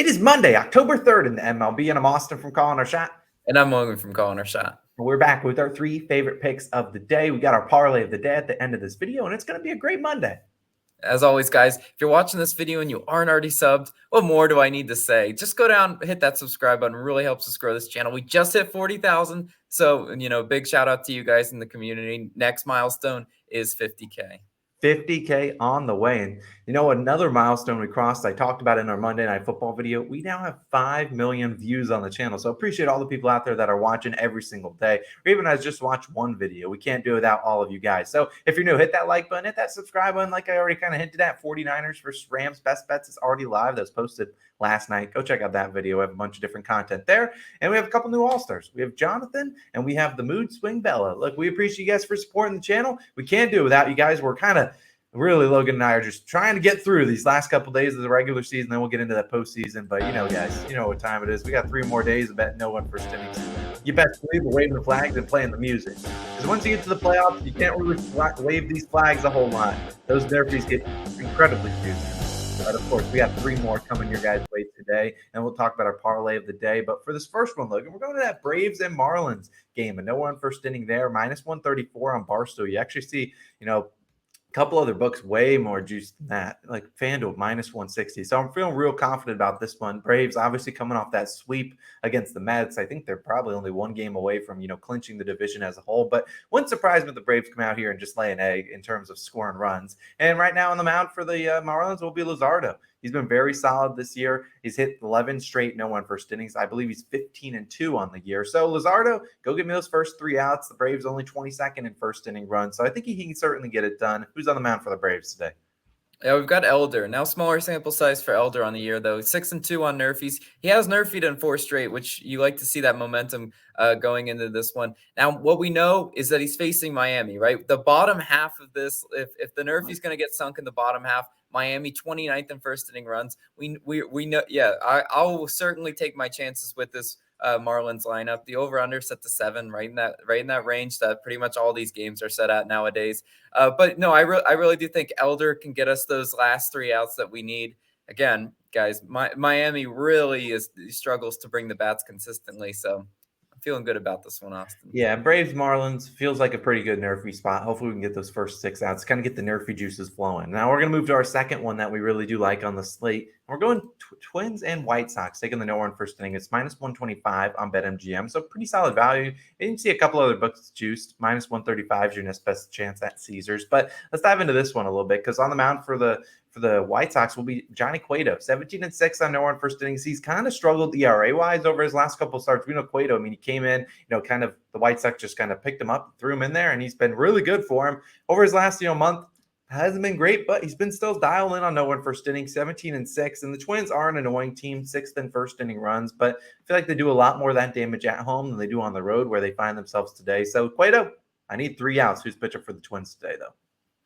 It is Monday, October 3rd in the MLB, and I'm Austin from Calling Our Shot. And I'm Logan from Calling Our Shot. We're back with our 3 favorite picks of the day. We got our parlay of the day at the end of this video, and it's going to be a great Monday. As always, guys, if you're watching this video and you aren't already subbed, what more do I need to say? Just go down, hit that subscribe button. It really helps us grow this channel. We just hit 40,000. So, big shout out to you guys in the community. Next milestone is 50K. 50K on the way. And another milestone we crossed, I talked about in our Monday Night Football video. We now have 5 million views on the channel. So appreciate all the people out there that are watching every single day, or even as just watch one video. We can't do it without all of you guys. So if you're new, hit that like button, hit that subscribe button. Like I already kind of hinted at, 49ers versus Rams best bets is already live. That was posted last night. Go check out that video. We have a bunch of different content there. And we have a couple new All-Stars. We have Jonathan and we have the Mood Swing Bella. Look, we appreciate you guys for supporting the channel. We can't do it without you guys. We're kind of really, Logan and I are just trying to get through these last couple of days of the regular season. Then we'll get into that postseason. But guys, you know what time it is. We got 3 more days of betting no one first innings. You best believe we're waving the flags and playing the music. Because once you get to the playoffs, you can't really wave these flags a whole lot. Those nerfies get incredibly juicy. But of course, we got 3 more coming your guys' way today, and we'll talk about our parlay of the day. But for this first one, Logan, we're going to that Braves and Marlins game, and no one first inning there, minus 134 on Barstool. You actually see, a couple other books way more juice than that, like FanDuel minus 160. So I'm feeling real confident about this one. Braves obviously coming off that sweep against the Mets. I think they're probably only 1 game away from, clinching the division as a whole. But wouldn't surprise me if the Braves come out here and just lay an egg in terms of scoring runs. And right now on the mound for the Marlins will be Luzardo. He's been very solid this year. He's hit 11 straight no-one first innings. I believe he's 15-2 on the year. So Luzardo, go get me those first 3 outs. The Braves only 22nd in first inning runs. So I think he can certainly get it done. Who's on the mound for the Braves today? Yeah, we've got Elder. Now smaller sample size for Elder on the year, though. 6-2 on nerfies. He has nerfied in 4 straight, which you like to see that momentum going into this one. Now, what we know is that he's facing Miami, right? The bottom half of this, if the nerfie's going to get sunk in the bottom half, Miami 29th in first inning runs. We know, yeah, I'll certainly take my chances with this Marlins lineup. The over-under set to 7, right in that range that pretty much all these games are set at nowadays. But no, I really do think Elder can get us those last 3 outs that we need. Again, guys, Miami really struggles to bring the bats consistently, so I'm feeling good about this one, Austin. Yeah, Braves Marlins feels like a pretty good nerfy spot. Hopefully we can get those first 6 outs, kind of get the nerfy juices flowing. Now we're going to move to our second one that we really do like on the slate. We're going Twins and White Sox, taking the no-one first inning. It's minus 125 on BetMGM, so pretty solid value. And you can see a couple other books juiced. Minus 135 is your next best chance at Caesars. But let's dive into this one a little bit, because on the mound for the White Sox will be Johnny Cueto, 17-6 on no-one first innings. He's kind of struggled ERA-wise over his last couple of starts. We know Cueto, he came in, kind of the White Sox just kind of picked him up, threw him in there, and he's been really good for him over his last, month. Hasn't been great, but he's been still dialing in on no-one first inning, 17-6. And the Twins are an annoying team, 6th in first inning runs, but I feel like they do a lot more of that damage at home than they do on the road where they find themselves today. So Cueto, I need 3 outs. Who's pitching for the Twins today, though?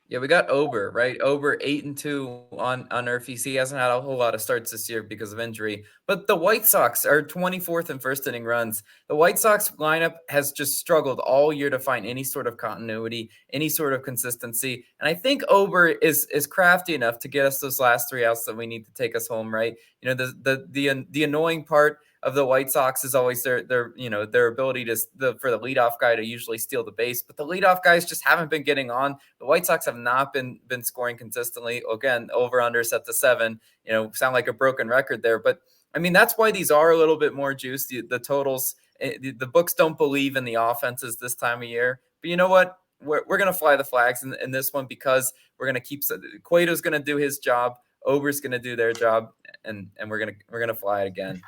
Yeah, we got Ober, right? Ober 8-2 on nerfies. He hasn't had a whole lot of starts this year because of injury. But the White Sox are 24th in first inning runs. The White Sox lineup has just struggled all year to find any sort of continuity, any sort of consistency. And I think Ober is crafty enough to get us those last 3 outs that we need to take us home, right? The annoying part of the White Sox is always their ability for the leadoff guy to usually steal the base, but the leadoff guys just haven't been getting on. The White Sox have not been scoring consistently. Again, over under set to 7. Sound like a broken record there, but I mean that's why these are a little bit more juiced. The totals, the books don't believe in the offenses this time of year, but you know what? We're gonna fly the flags in this one because we're gonna keep Cueto's gonna do his job. Ober's going to do their job, and we're gonna fly it again.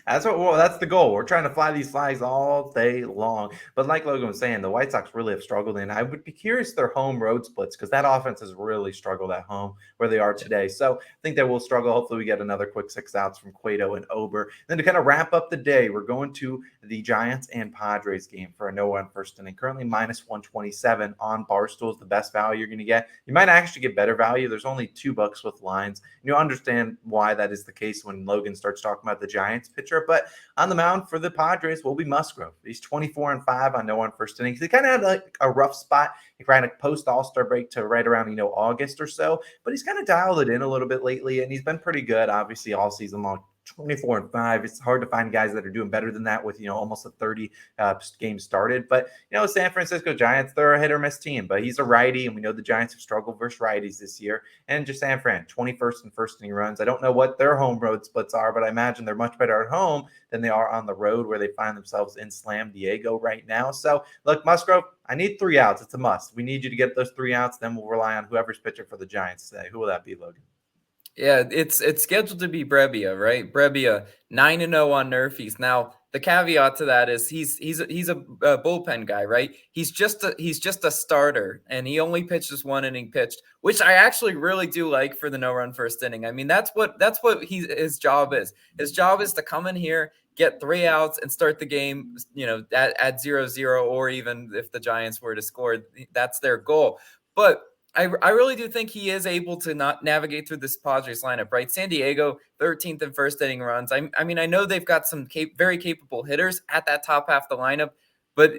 That's the goal. We're trying to fly these flags all day long. But like Logan was saying, the White Sox really have struggled, and I would be curious their home road splits, because that offense has really struggled at home where they are today. So I think they will struggle. Hopefully we get another quick 6 outs from Cueto and Ober. Then to kind of wrap up the day, we're going to the Giants and Padres game for a no-one first inning. Currently minus 127 on Barstool is the best value you're going to get. You might actually get better value. There's only $2 with lines. You'll understand why that is the case when Logan starts talking about the Giants pitcher. But on the mound for the Padres will be Musgrove. He's 24-5 on no-one first innings. He kind of had like a rough spot. He ran a post All-Star break to right around August or so, but he's kind of dialed it in a little bit lately, and he's been pretty good, obviously all season long. 24-5. It's hard to find guys that are doing better than that with, almost a 30 games started. But, San Francisco Giants, they're a hit or miss team, but he's a righty, and we know the Giants have struggled versus righties this year. And just San Fran, 21st in first inning runs. I don't know what their home road splits are, but I imagine they're much better at home than they are on the road, where they find themselves in Slam Diego right now. So, look, Musgrove, I need 3 outs. It's a must. We need you to get those 3 outs. Then we'll rely on whoever's pitching for the Giants today. Who will that be, Logan? Yeah, it's scheduled to be Brebbia, right? Brebbia 9-0 on Nerfies. Now, the caveat to that is he's a bullpen guy, right? He's just a starter, and he only pitched this 1 inning pitched, which I actually really do like for the no-run first inning. I mean, that's what his job is. His job is to come in here, get 3 outs, and start the game, at 0-0, or even if the Giants were to score, that's their goal. But I really do think he is able to not navigate through this Padres lineup, right? San Diego, 13th in first inning runs. I mean, I know they've got some very capable hitters at that top half of the lineup, but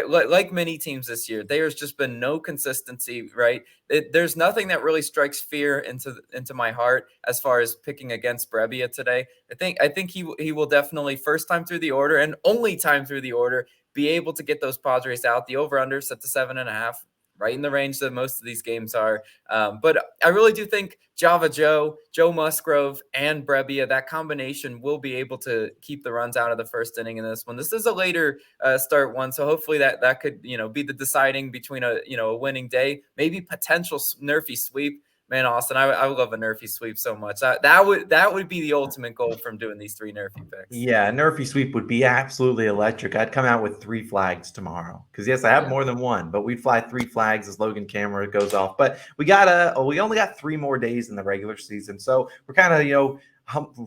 like many teams this year, there's just been no consistency, right? There's nothing that really strikes fear into my heart as far as picking against Brebbia today. I think he will definitely, first time through the order and only time through the order, be able to get those Padres out. The over-under set to 7.5. Right in the range that most of these games are. But I really do think Java Joe Musgrove, and Brebbia, that combination will be able to keep the runs out of the first inning in this one. This is a later start one, so hopefully that could be the deciding between a winning day, maybe potential Nerfy sweep. Man, Austin, I would love a Nerfy sweep so much. That would be the ultimate goal from doing these 3 Nerfy picks. Yeah, Nerfy sweep would be absolutely electric. I'd come out with 3 flags tomorrow because, yes, I have more than 1, but we'd fly 3 flags as Logan camera goes off. But we only got 3 more days in the regular season, so we're kind of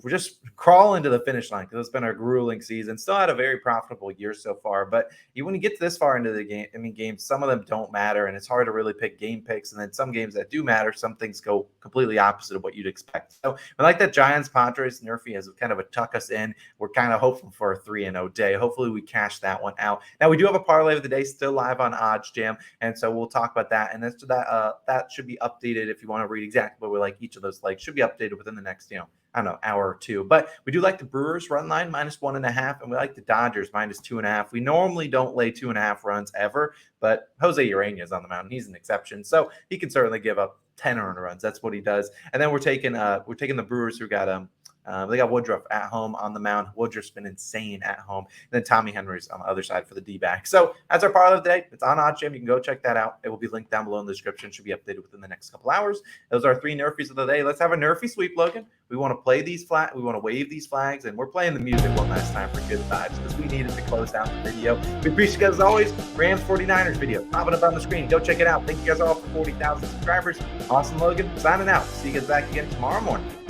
we're just crawling to the finish line because it's been a grueling season. Still had a very profitable year so far, but when you get this far into the game, games, some of them don't matter, and it's hard to really pick game picks. And then some games that do matter, some things go completely opposite of what you'd expect. So I like that Giants Padres Nerfy as kind of a tuck us in. We're kind of hoping for a 3-0 day. Hopefully we cash that one out. Now we do have a parlay of the day still live on Odds Jam, and so we'll talk about that. And that should be updated if you want to read exactly what we like each of those legs. Should be updated within the next I don't know, hour or 2. But we do like the Brewers run line -1.5, and we like the Dodgers -2.5. We normally don't lay 2.5 runs ever, but Jose Urena is on the mound. He's an exception, so he can certainly give up 10 earned runs. That's what he does. And then we're taking the Brewers, who got they got Woodruff at home on the mound. Woodruff's been insane at home. And then Tommy Henry's on the other side for the D-back. So that's our parlay of the day. It's on OddsJam. You can go check that out. It will be linked down below in the description. Should be updated within the next couple hours. Those are 3 Nerfies of the day. Let's have a Nerfy sweep, Logan. We want to play these we want to wave these flags, and we're playing the music one last time for good vibes because we needed to close out the video. We appreciate you guys as always. Rams 49ers video popping up on the screen. Go check it out. Thank you guys all for 40,000 subscribers. Awesome, Logan. Signing out. See you guys back again tomorrow morning.